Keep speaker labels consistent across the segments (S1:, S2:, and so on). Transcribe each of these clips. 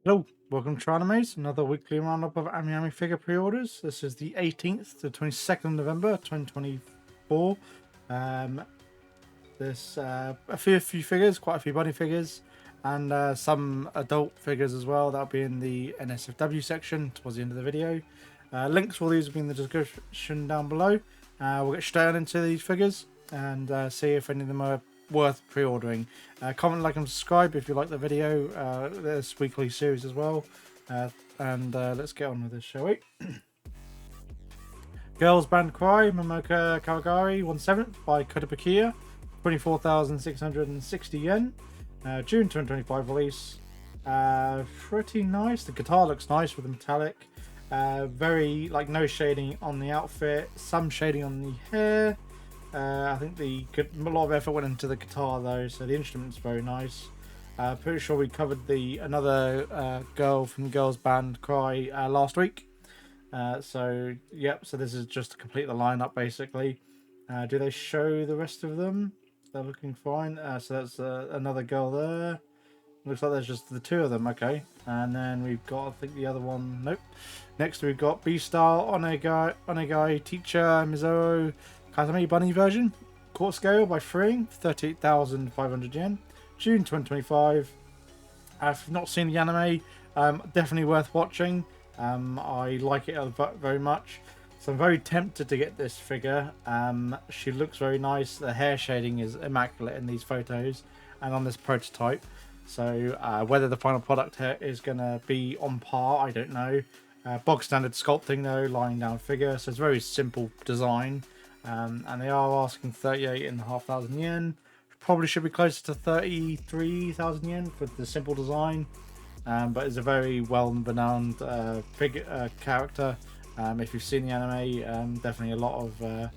S1: Hello, welcome to Animes, another weekly roundup of AMIAMI figure pre-orders. This is the 18th to 22nd of November 2024. There's a few figures, quite a few bunny figures, and some adult figures as well. That'll be in the NSFW section towards the end of the video. Links for all these will be in the description down below. We'll get straight on into these figures and see if any of them are worth pre-ordering. Comment, like, and subscribe if you like the video, this weekly series as well. And let's get on with this, shall we? Girls Band Cry, Momoka Kawagari, 1/7 by Kotobukiya, 24,660 yen. June 2025 release. Pretty nice. The guitar looks nice with the metallic. Very, like, no shading on the outfit, some shading on the hair. I think a lot of effort went into the guitar though, so the instrument's very nice. Pretty sure we covered another girl from the girls band Cry last week. So this is just to complete the lineup basically. Do they show the rest of them? They're looking fine. So that's another girl there. Looks like there's just the two of them. Okay, and then we've got, I think, the other one. Nope. Next we've got B-Star Onegai Teacher Mizuho Kazami Bunny version. Court scale by Freeing, 38,500 yen. June 2025. I've not seen the anime. Definitely worth watching. I like it very much. So I'm very tempted to get this figure. She looks very nice. The hair shading is immaculate in these photos and on this prototype. So whether the final product here is going to be on par, I don't know. Bog standard sculpting though, lying down figure. So it's a very simple design. And they are asking 38,500 yen. Probably should be closer to 33,000 yen for the simple design. But it's a very well-renowned figure character. If you've seen the anime, definitely a lot of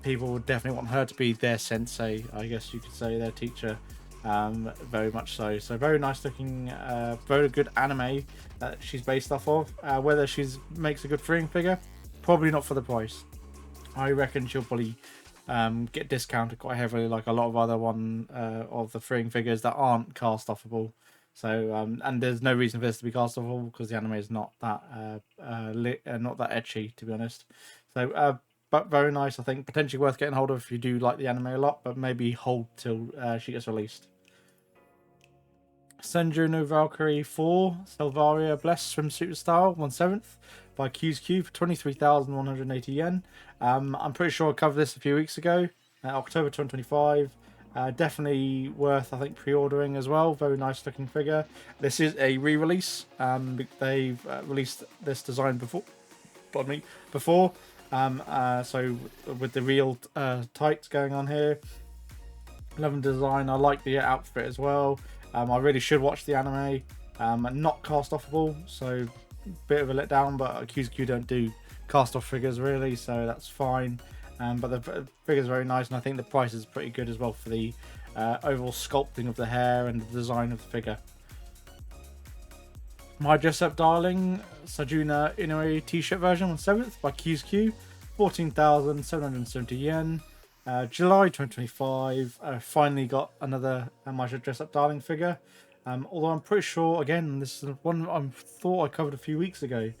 S1: people would definitely want her to be their sensei, I guess you could say, their teacher. Very much so. So very nice looking, very good anime that she's based off of. Whether she makes a good freeing figure, probably not for the price. I reckon she'll probably get discounted quite heavily, like a lot of other of the freeing figures that aren't cast offable. So and there's no reason for this to be cast offable because the anime is not that not that ecchi, to be honest. So but very nice. I think potentially worth getting hold of if you do like the anime a lot, but maybe hold till she gets released. Sanjuno Valkyrie 4 Selvaria Blessed Swimsuit Style 1/7 by Q's for 23,180 yen. I'm pretty sure I covered this a few weeks ago, October 2025. Definitely worth, I think, pre-ordering as well. Very nice looking figure. This is a re-release. They've released this design before. Pardon me. Before. So with the real tights going on here. Love the design. I like the outfit as well. I really should watch the anime. Not cast offable, so bit of a letdown. But QQ don't do cast off figures really, so that's fine. But the figure's very nice, and I think the price is pretty good as well for the overall sculpting of the hair and the design of the figure. My Dress Up Darling Sajuna Ino Iris t-shirt version 1/7 by QQ, 14,770 yen. July 2025, finally got another My Dress Up Darling figure. Although I'm pretty sure, again, this is one I thought I covered a few weeks ago.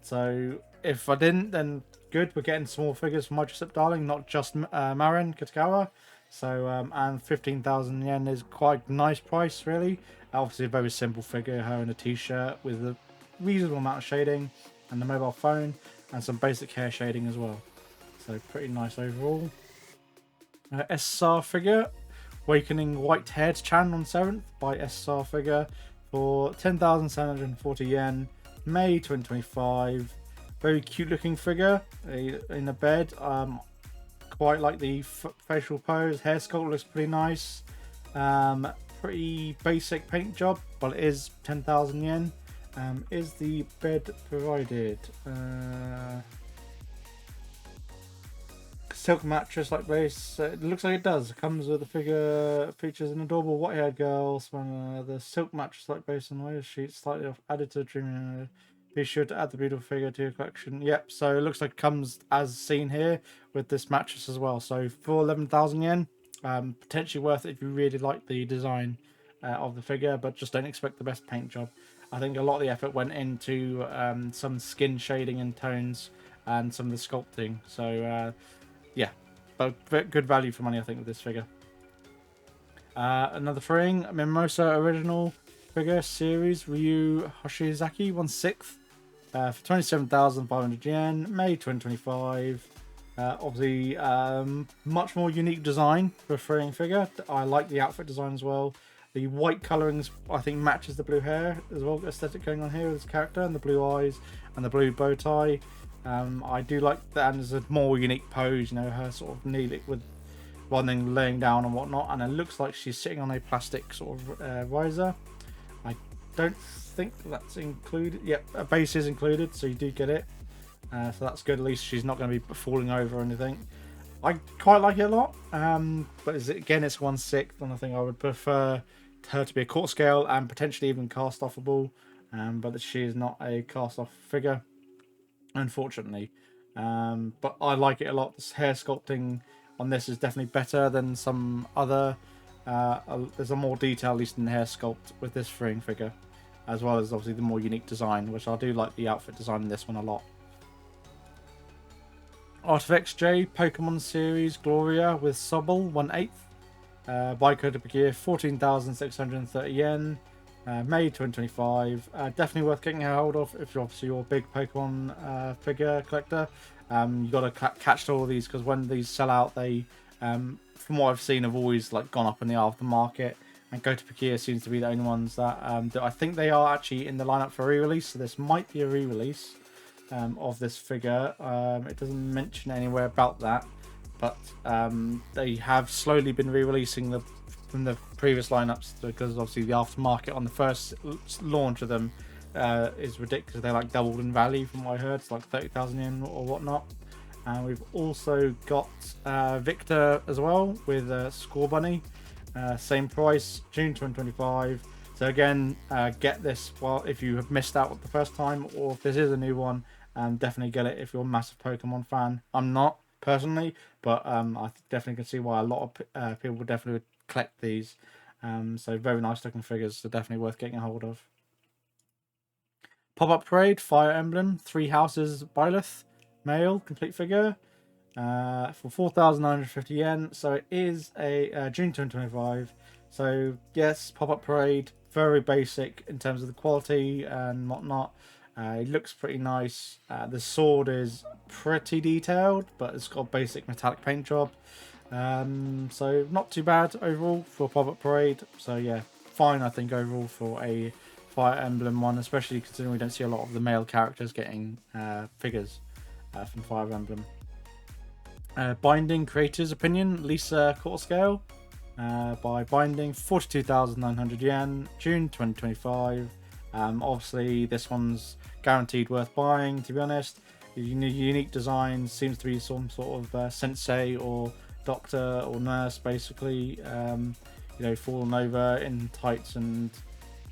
S1: So if I didn't, then good. We're getting small figures from My Dress Up Darling, not just Marin Katagawa. So and 15,000 yen is quite a nice price, really. Obviously, a very simple figure, her in a t-shirt with a reasonable amount of shading and the mobile phone and some basic hair shading as well. So pretty nice overall. SR figure, Wakening White-Haired Chan on 7th by SR figure for 10,740 yen, May 2025. Very cute looking figure in a bed. Quite like the facial pose. Hair sculpt looks pretty nice. Pretty basic paint job, but it is 10,000 yen. Is the bed provided? Silk mattress like base. It looks like it does. It comes with the figure. Features an adorable white-haired girl. The silk mattress like base and layer sheet slightly off added to the dream. Be sure to add the beautiful figure to your collection. Yep. So it looks like it comes as seen here with this mattress as well. So for 11,000 yen, potentially worth it if you really like the design of the figure, but just don't expect the best paint job. I think a lot of the effort went into some skin shading and tones and some of the sculpting. So yeah, but good value for money, I think, with this figure. Another thing, Mimosa original figure series Ryu Hoshizaki 1/6 for 27,500 yen, May 2025. Obviously, much more unique design for a throwing figure. I like the outfit design as well. The white colorings, I think, matches the blue hair as well. Aesthetic going on here with this character, and the blue eyes and the blue bow tie. I do like that, and there's a more unique pose. You know, her sort of kneeling with rather than laying down and whatnot, and it looks like she's sitting on a plastic sort of riser. I don't think that's included. Yep, a base is included, so you do get it. So that's good. At least she's not going to be falling over or anything. I quite like it a lot, but again, it's 1/6, and I think I would prefer her to be a quarter scale and potentially even cast offable. But she is not a cast off figure, unfortunately. But I like it a lot. This hair sculpting on this is definitely better than some other. There's a more detail, at least in the hair sculpt, with this freeing figure, as well as obviously the more unique design, which I do like the outfit design in this one a lot. Art of XJ Pokemon series Gloria with Sobble 1/8. Buy code of gear 14,630 yen. May 2025. Definitely worth getting a hold of if you're obviously a big Pokemon figure collector. You got to catch all of these, because when these sell out, they, from what I've seen, have always like gone up in the aftermarket. And Go to Pakia seems to be the only ones that I think they are actually in the lineup for re-release. So this might be a re-release of this figure. It doesn't mention anywhere about that, but they have slowly been re-releasing from the previous lineups, because obviously the aftermarket on the first launch of them is ridiculous. They're like doubled in value from what I heard. It's like 30,000 yen or whatnot. And we've also got Victor as well with Score Bunny, same price, June 2025. So again, get this if you have missed out the first time, or if this is a new one, definitely get it if you're a massive Pokemon fan. I'm not personally, but I definitely can see why a lot of people would definitely collect these. So very nice looking figures, so definitely worth getting a hold of. Pop-up Parade Fire Emblem 3 Houses Byleth male complete figure for 4,950 yen. So it is a June 2025. So yes, Pop-up Parade, very basic in terms of the quality and whatnot. It looks pretty nice. The sword is pretty detailed, but it's got a basic metallic paint job. So not too bad overall for Pop-up Parade. So yeah, fine I think overall for a Fire Emblem one, especially considering we don't see a lot of the male characters getting figures from Fire Emblem. Binding Creator's Opinion Lisa quarter scale by Binding, 42,900 yen, June 2025. Obviously this one's guaranteed worth buying, to be honest. The unique design seems to be some sort of sensei or doctor or nurse, basically, falling over in tights and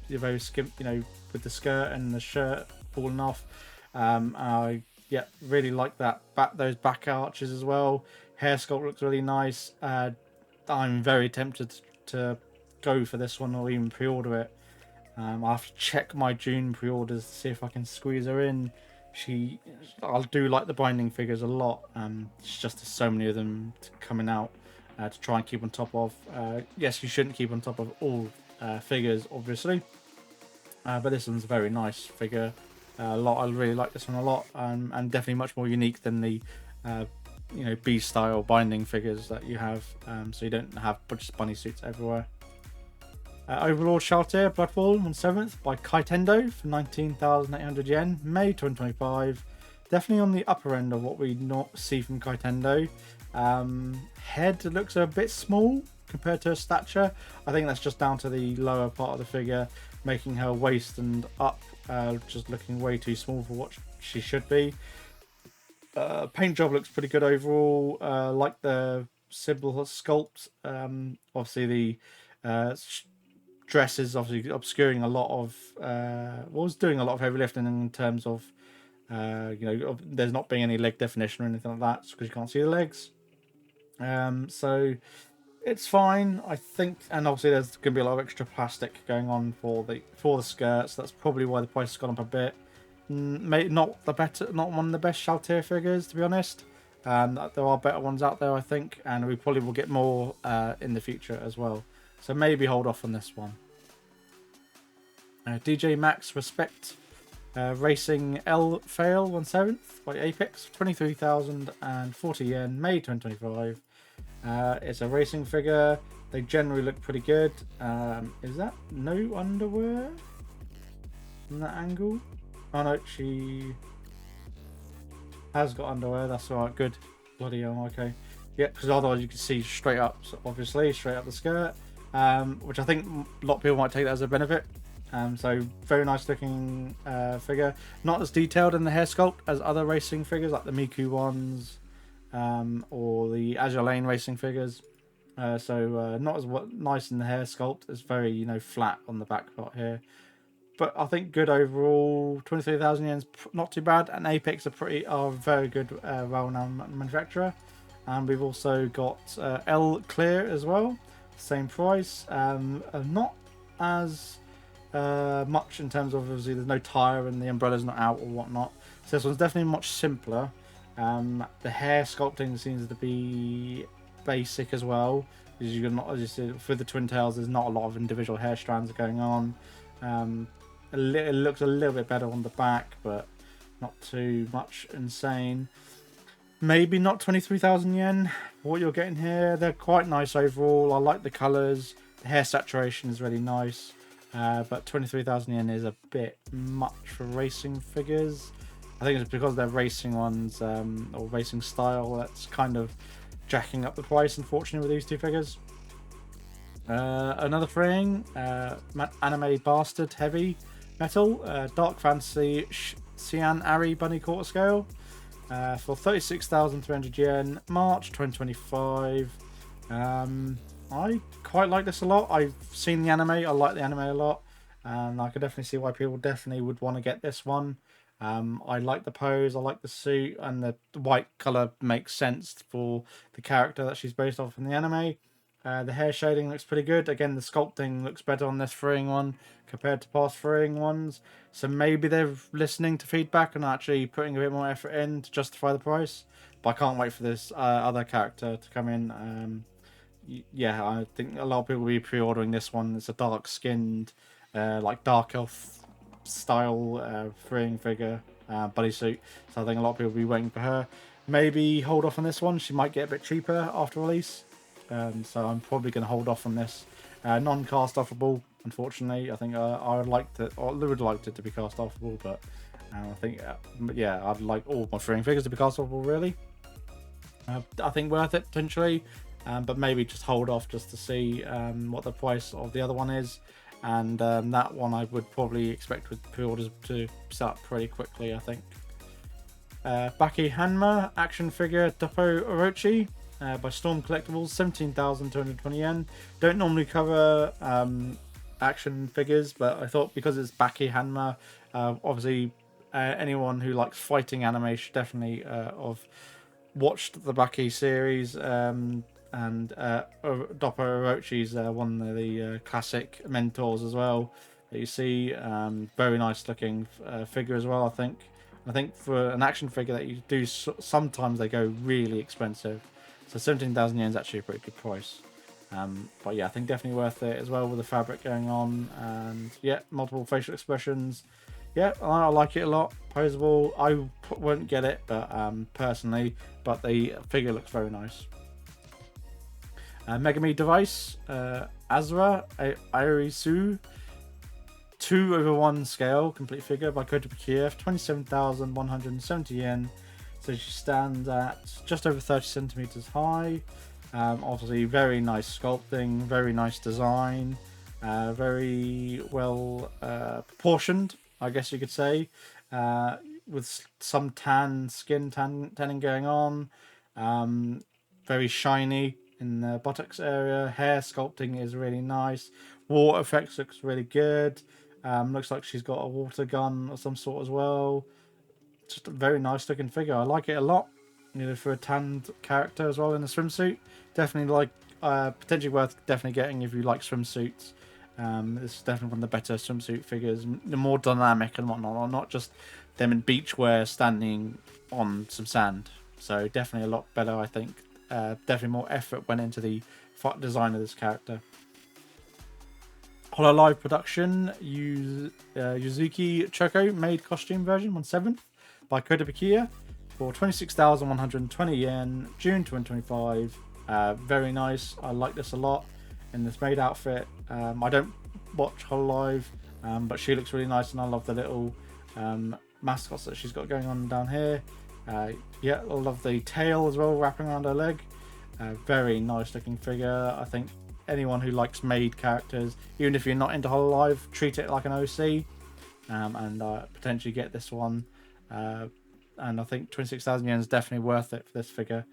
S1: very skimp, with the skirt and the shirt falling off. I really like that. Those back arches as well. Hair sculpt looks really nice. I'm very tempted to go for this one or even pre-order it. I'll have to check my June pre-orders to see if I can squeeze her in. I do like the Binding figures a lot. It's just there's so many of them coming out to try and keep on top of. Yes, you shouldn't keep on top of all figures, obviously, but this one's a very nice figure. I really like this one a lot, and definitely much more unique than the B-style Binding figures that you have. So you don't have just bunny suits everywhere. Overlord Shelter Bloodfall on 7th by Kaitendo for 19,800 yen, May 2025. Definitely on the upper end of what we not see from Kaitendo. Head looks a bit small compared to her stature. I think that's just down to the lower part of the figure, making her waist and up just looking way too small for what she should be. Paint job looks pretty good overall. Like the symbol sculpt. Obviously the dress is obviously obscuring a lot of was doing a lot of heavy lifting in terms of there's not being any leg definition or anything like that, because you can't see the legs. So It's fine, I think, and obviously there's going to be a lot of extra plastic going on for the skirts. That's probably why the price has gone up a bit. Maybe not one of the best Shaltir figures, to be honest. There are better ones out there, I think, and we probably will get more in the future as well. So maybe hold off on this one. DJ Max Respect Racing L Fail 1/7 by Apex, 23,040 yen, May 2025. It's a racing figure. They generally look pretty good. Is that no underwear from that angle? Oh no, she has got underwear. That's alright, good. Bloody hell, okay. Yeah, because otherwise you can see straight up, obviously, straight up the skirt, which I think a lot of people might take that as a benefit. So very nice looking figure. Not as detailed in the hair sculpt as other racing figures like the Miku ones or the Azure Lane racing figures. So not as nice in the hair sculpt. It's very flat on the back part here. But I think good overall. 23,000 yen's not too bad. And Apex are very good, well-known manufacturer. And we've also got L Clear as well. Same price. Not as much in terms of obviously there's no tire and the umbrella's not out or whatnot. So this one's definitely much simpler. The hair sculpting seems to be basic as well. Because you're not, as you said, for the twin tails, there's not a lot of individual hair strands going on. It looks a little bit better on the back, but not too much insane. Maybe not 23,000 yen. What you're getting here, they're quite nice overall. I like the colours. The hair saturation is really nice. But 23,000 yen is a bit much for racing figures. I think it's because they're racing ones or racing style that's kind of jacking up the price, unfortunately, with these two figures. Another thing, Anime Bastard Heavy Metal Dark Fantasy Cyan Ari Bunny Quarter Scale for 36,300 yen, March 2025. I quite like this a lot. I've seen the anime. I like the anime a lot, and I could definitely see why people definitely would want to get this one. I like the pose, I like the suit, and the white color makes sense for the character that she's based off in the anime. The hair shading looks pretty good. Again, the sculpting looks better on this freeing one compared to past freeing ones. So maybe they're listening to feedback and actually putting a bit more effort in to justify the price. But I can't wait for this other character to come in. Yeah, I think a lot of people will be pre-ordering this one. It's a dark-skinned, like dark elf style freeing figure bodysuit. So I think a lot of people will be waiting for her. Maybe hold off on this one. She might get a bit cheaper after release. So I'm probably going to hold off on this. Non-cast offable, unfortunately. I think I would like to, or I would like it to be cast offable, but I think, yeah, I'd like all my freeing figures to be cast offable, really. I think worth it, potentially. But maybe just hold off just to see what the price of the other one is. And that one I would probably expect with pre-orders to start pretty quickly, I think. Baki Hanmer action figure Doppo Orochi by Storm Collectibles, 17,220 yen. Don't normally cover action figures, but I thought because it's Baki Hanmer, obviously anyone who likes fighting anime should definitely have watched the Baki series. And Doppo Orochi's one of the classic mentors as well that you see. Very nice looking figure as well, I think for an action figure that you do, sometimes they go really expensive. So 17,000 yen is actually a pretty good price. But yeah, I think definitely worth it as well with the fabric going on. And yeah, multiple facial expressions. Yeah, I like it a lot. Poseable. I won't get it, but personally, but the figure looks very nice. Megami device, Azra IIs Su, 2/1 scale, complete figure by Koki Kiri, 27,170 yen. So she stands at just over 30 centimeters high. Obviously, very nice sculpting, very nice design, very well proportioned, I guess you could say, with some tanning going on. Very shiny in the buttocks area. Hair sculpting is really nice. Water effects looks really good. Looks like she's got a water gun of some sort as well. Just a very nice looking figure. I like it a lot. For a tanned character as well in the swimsuit. Definitely like potentially worth definitely getting if you like swimsuits. This is definitely one of the better swimsuit figures. The more dynamic and whatnot, not just them in beachwear standing on some sand. So definitely a lot better, I think. Definitely more effort went into the design of this character. Hololive production, Uzuki Choco made costume version 1/7 by Kodabikia for 26,120 yen, June 2025. Very nice. I like this a lot in this maid outfit. I don't watch Hololive, but she looks really nice, and I love the little mascots that she's got going on down here. Yeah, I love the tail as well, wrapping around her leg. Very nice looking figure. I think anyone who likes maid characters, even if you're not into Hololive, treat it like an OC, and potentially get this one. And I think 26,000 yen is definitely worth it for this figure.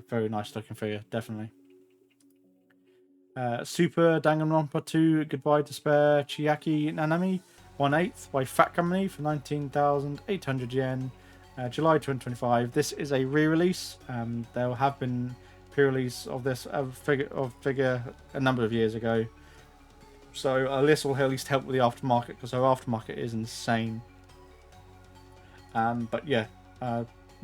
S1: Very nice looking figure, definitely. Super Danganronpa 2 Goodbye Despair Chiaki Nanami 1/8 by Fat Company for 19,800 yen, July 2025. This is a re-release. There have been pre-release of this figure a number of years ago, so this will at least help with the aftermarket, because our aftermarket is insane. But yeah,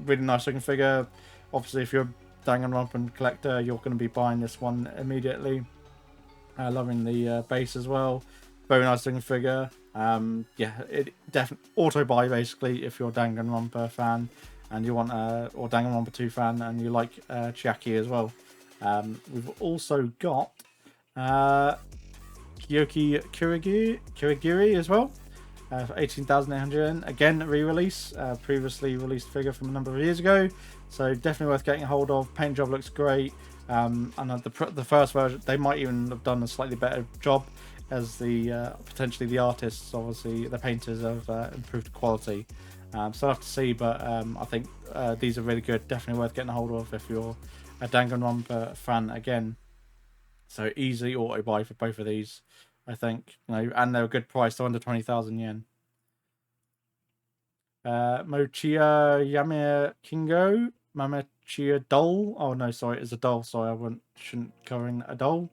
S1: really nice looking figure. Obviously, if you're a Danganronpa collector, you're going to be buying this one immediately. Loving the base as well. Very nice looking figure. Yeah, it definitely auto buy basically if you're a Danganronpa fan and you want or Danganronpa 2 fan and you like Chiaki as well. We've also got Koki Kiri as well. For 18,800 yen. Again, re-release. Previously released figure from a number of years ago, so definitely worth getting a hold of. Paint job looks great, and the first version they might even have done a slightly better job, as the potentially the artists, obviously the painters, have improved quality. So I'll have to see, but I think these are really good. Definitely worth getting a hold of if you're a Danganronpa fan again. So easily auto buy for both of these, I think, and they're a good price, so under 20,000 yen. Mochiya Yamia Kingo, Mamachia doll. Oh no, sorry, it's a doll. Sorry, I shouldn't cover in a doll.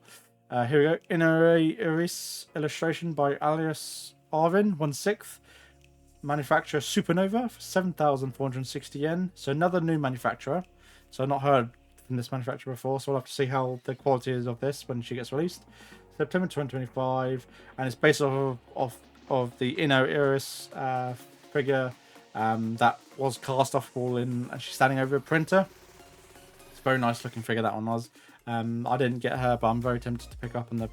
S1: Here we go. Ino Iris illustration by alias Arvin 1/6. Manufacturer Supernova for 7,460 yen. So another new manufacturer. So I've not heard from this manufacturer before, so we'll have to see how the quality is of this when she gets released. September 2025, and it's based off of the Ino Iris figure that was cast offable and she's standing over a printer. It's a very nice looking figure, that one was. I didn't get her, but I'm very tempted to pick up on the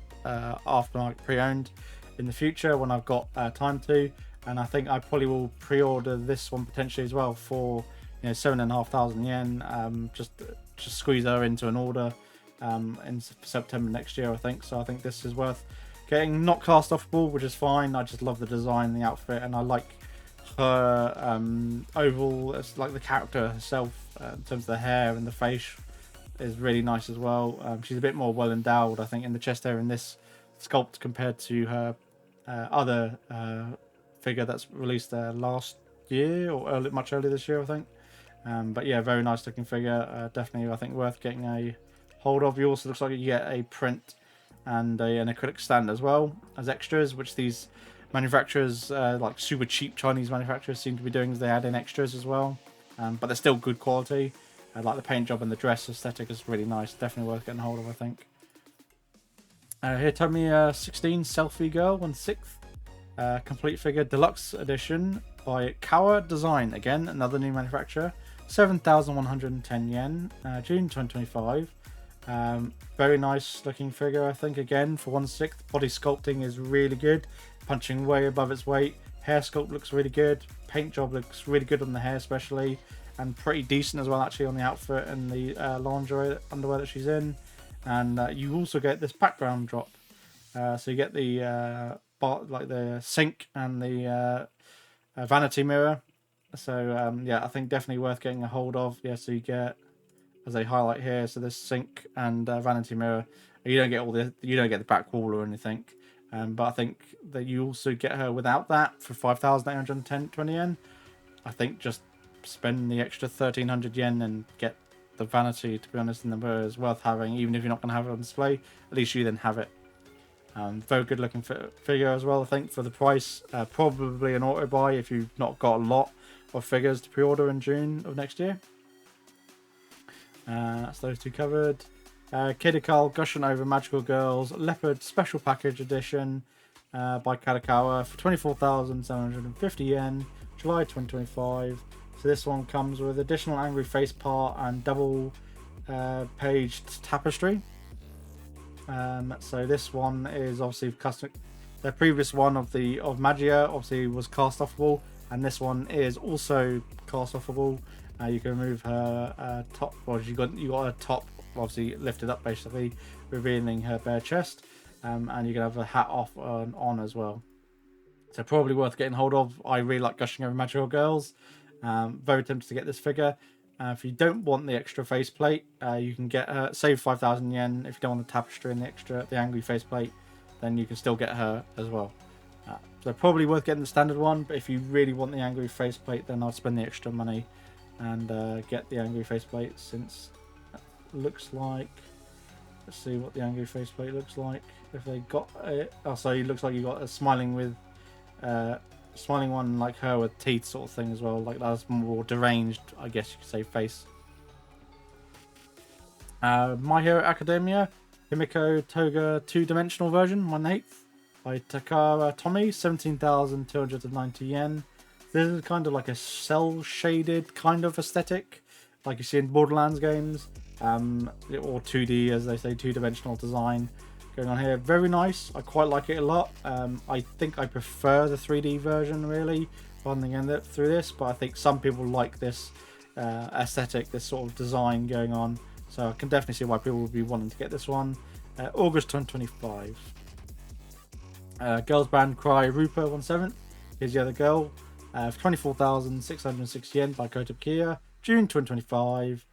S1: aftermarket pre-owned in the future when I've got time to, and I think I probably will pre-order this one potentially as well for 7,500 yen. Just squeeze her into an order in September next year, I think. So I think this is worth getting. Not cast offable, which is fine. I just love the design, the outfit, and I like her overall. It's like the character herself in terms of the hair and the face is really nice as well. She's a bit more well endowed, I think, in the chest area in this sculpt compared to her other figure that's released last year or much earlier this year, I think. But yeah, very nice looking figure. Definitely, I think, worth getting a hold of. You also looks like you get a print and an acrylic stand as well as extras, which these manufacturers, like super cheap Chinese manufacturers, seem to be doing. As they add in extras as well, but they're still good quality. Like the paint job and the dress aesthetic is really nice. Definitely worth getting a hold of, I think. Here, Tamiya 16 Selfie Girl 1/6 complete figure deluxe edition by Kawa Design. Again, another new manufacturer. 7,110 yen, June 2025. Very nice looking figure, I think. Again, for 1/6, body sculpting is really good, punching way above its weight. Hair sculpt looks really good. Paint job looks really good on the hair, especially, and pretty decent as well, actually, on the outfit and the lingerie underwear that she's in. And you also get this background drop, so you get the like the sink and the vanity mirror. So yeah, I think definitely worth getting a hold of. Yeah, so you get, as they highlight here, so this sink and vanity mirror. You don't get the back wall or anything, but I think that you also get her without that for 5,820 yen. I think just spend the extra 1,300 yen and get the vanity, to be honest, in the mirror is worth having, even if you're not going to have it on display. At least you then have it. Very good looking figure as well, I think, for the price. Probably an auto buy if you've not got a lot of figures to pre-order in June of next year. That's those two covered. Kidikal Gushing Over Magical Girls Leopard Special Package Edition by Kadakawa for 24,750 yen, July 2025. So this one comes with additional angry face part and double paged tapestry. So this one is obviously custom. The previous one of Magia obviously was cast offable, and this one is also cast offable. You can remove her top. Well, you got her top obviously lifted up, basically revealing her bare chest, and you can have a hat off on as well. So probably worth getting hold of. I really like Gushing Over Magical Girls. Very tempted to get this figure. If you don't want the extra faceplate, you can get her, save 5,000 yen. If you don't want the tapestry and the angry faceplate, then you can still get her as well. So probably worth getting the standard one, but if you really want the angry faceplate, then I'll spend the extra money and get the angry faceplate, since it looks like, let's see what the angry faceplate looks like. If they got it, oh, so it looks like you got a smiling one like her with teeth sort of thing as well, like that's more deranged, I guess you could say, face. My Hero Academia Himiko Toga 2-dimensional version, 1/8 by Takara Tomy, 17,290 yen. This is kind of like a cell shaded kind of aesthetic, like you see in Borderlands games, or 2D, as they say, 2-dimensional design going on here. Very nice. I quite like it a lot. I think I prefer the 3D version really rather than getting it through this, but I think some people like this aesthetic, this sort of design going on, so I can definitely see why people would be wanting to get this one. August 2025. Girls Band Cry Rupa 1/7. Here's the other girl. For 24,660 yen by Koki Kiri, June 2025.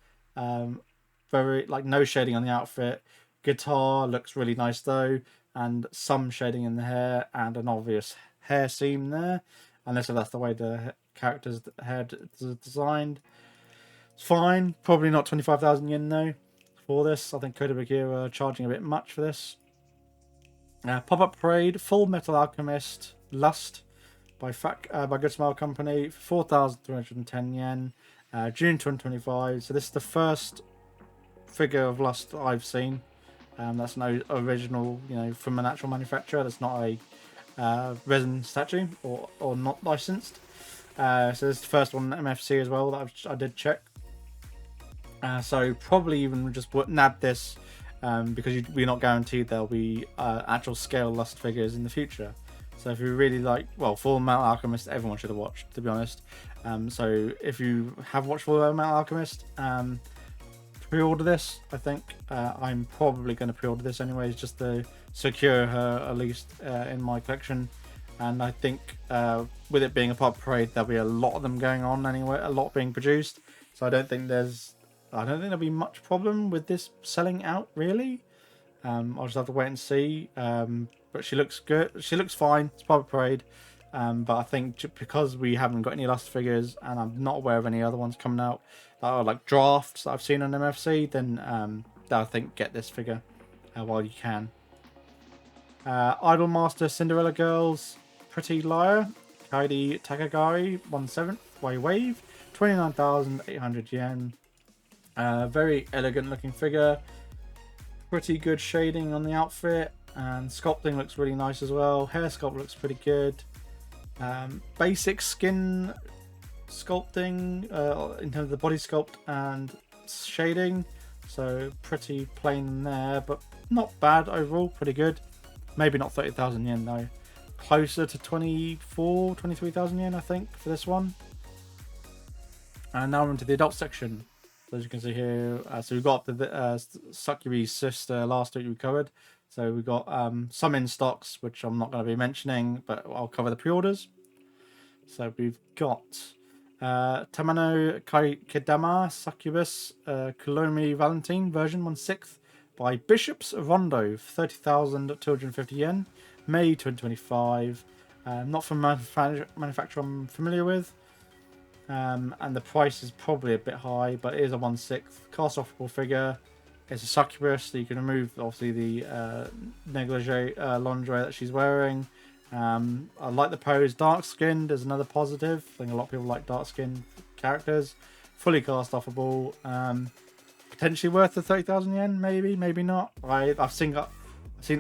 S1: Very, like, no shading on the outfit. Guitar looks really nice though, and some shading in the hair and an obvious hair seam there, unless that's the way the character's hair is designed. It's fine. Probably not 25,000 yen though for this. I think Koki Kiri are charging a bit much for this. Pop-Up Parade Full Metal Alchemist Lust by Good Smile Company for 4,310 yen, June 2025. So this is the first figure of Lust that I've seen. That's no original, from an actual manufacturer. That's not a resin statue or not licensed. So this is the first one MFC as well that I did check. So probably even just nab this because we're not guaranteed there'll be actual scale Lust figures in the future. So if you really like, well, Full Metal Alchemist, everyone should have watched, to be honest. So if you have watched Full Metal Alchemist, pre-order this. I think I'm probably going to pre-order this anyways, just to secure her at least in my collection. And I think with it being a pop parade, there'll be a lot of them going on anyway, a lot being produced. So I don't think there'll be much problem with this selling out really. I'll just have to wait and see. But she looks good. She looks fine. It's pop parade. But I think because we haven't got any Lust figures, and I'm not aware of any other ones coming out that are like drafts that I've seen on MFC, then I think get this figure while you can. Idolmaster Cinderella Girls Pretty Liar Kaidi Takagari 1/7 by Wave, 29,800 yen. Very elegant looking figure. Pretty good shading on the outfit, and sculpting looks really nice as well. Hair sculpt looks pretty good. Basic skin sculpting in terms of the body sculpt and shading, so pretty plain there, but not bad overall. Pretty good. Maybe not 30,000 yen though, closer to 23,000 yen I think for this one. And now we're into the adult section. So as you can see here, so we've got the Sakubi's sister last week we covered. So we've got some in stocks, which I'm not going to be mentioning, but I'll cover the pre-orders. So we've got Tamano Kedama Succubus Kulomi Valentine version 1/6 by Bishop's Rondo, 30,250 yen, May 2025. Not from manufacturer I'm familiar with. and the price is probably a bit high, but it is a 1/6 cast offable figure. It's a succubus, so you can remove obviously the negligee lingerie that she's wearing. I like the pose. Dark skinned is another positive. I think a lot of people like dark skinned characters. Fully cast offable. Potentially worth the 30,000 yen, maybe not. I've seen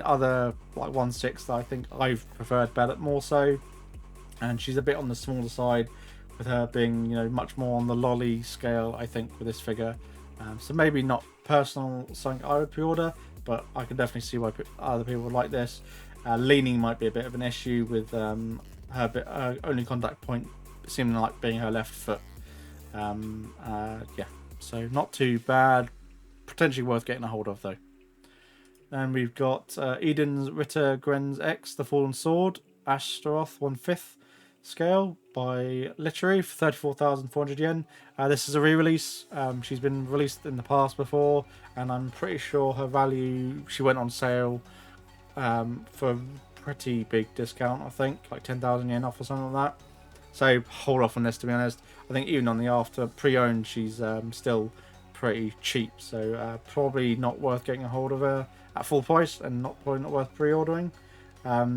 S1: other like 1/6 that I think I've preferred better, more so, and she's a bit on the smaller side, with her being, you know, much more on the lolly scale, I think, with this figure. So maybe not personal something I would pre-order, but I can definitely see why other people would like this. Leaning might be a bit of an issue with her only contact point seeming like being her left foot. Yeah, so not too bad. Potentially worth getting a hold of though. And we've got Eden's Ritter Gren's X, The Fallen Sword, Ashtaroth 1/5 scale by Literary for 34,400 yen. This is a re-release. She's been released in the past before, and I'm pretty sure her value, she went on sale for a pretty big discount, I think, like 10,000 yen off or something like that. So hold off on this, to be honest. I think even on the after pre-owned, she's still pretty cheap, so probably not worth getting a hold of her at full price, and probably not worth pre-ordering. I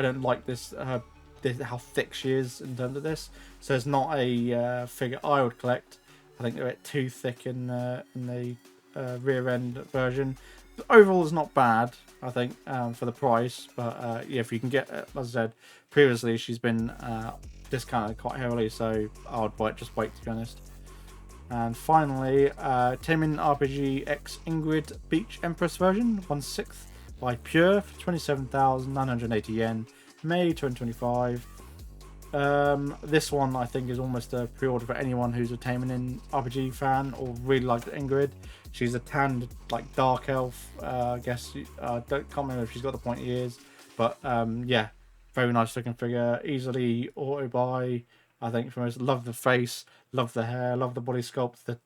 S1: don't like this how thick she is in terms of this, so it's not a figure I would collect. I think they're a bit too thick in the rear end version. But overall, it's not bad, I think, for the price. But yeah, if you can get, as I said previously, she's been discounted quite heavily, so I would just wait, to be honest. And finally, Taemin RPG X Ingrid Beach Empress version 1/6 by Pure for 27,980 yen, May 2025. This one I think is almost a pre-order for anyone who's a Taemin RPG fan or really likes Ingrid. She's a tanned, like, dark elf. I guess can't remember if she's got the pointy ears, but yeah, very nice looking figure. Easily auto buy, I think. From us, love the face, love the hair, love the body sculpt.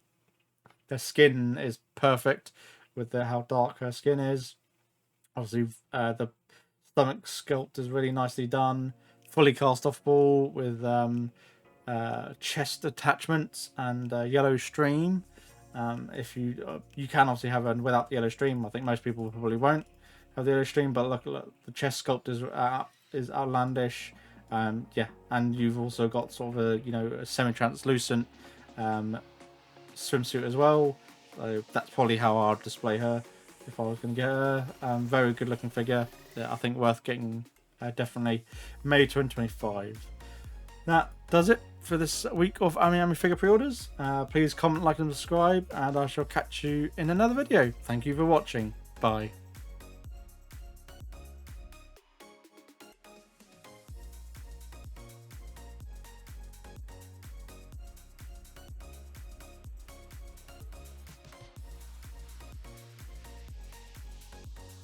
S1: The skin is perfect with how dark her skin is. Obviously, the stomach sculpt is really nicely done. Fully cast offable with chest attachments and yellow stream. If you can obviously have one without the yellow stream. I think most people probably won't have the yellow stream, but look, the chest sculpt is outlandish. Yeah, and you've also got sort of a semi-translucent swimsuit as well. So that's probably how I'd display her if I was going to get her. Very good looking figure. I think worth getting, definitely. May 2025. That does it for this week of AMIAMI figure pre-orders. Please comment, like and subscribe, and I shall catch you in another video. Thank you for watching. Bye.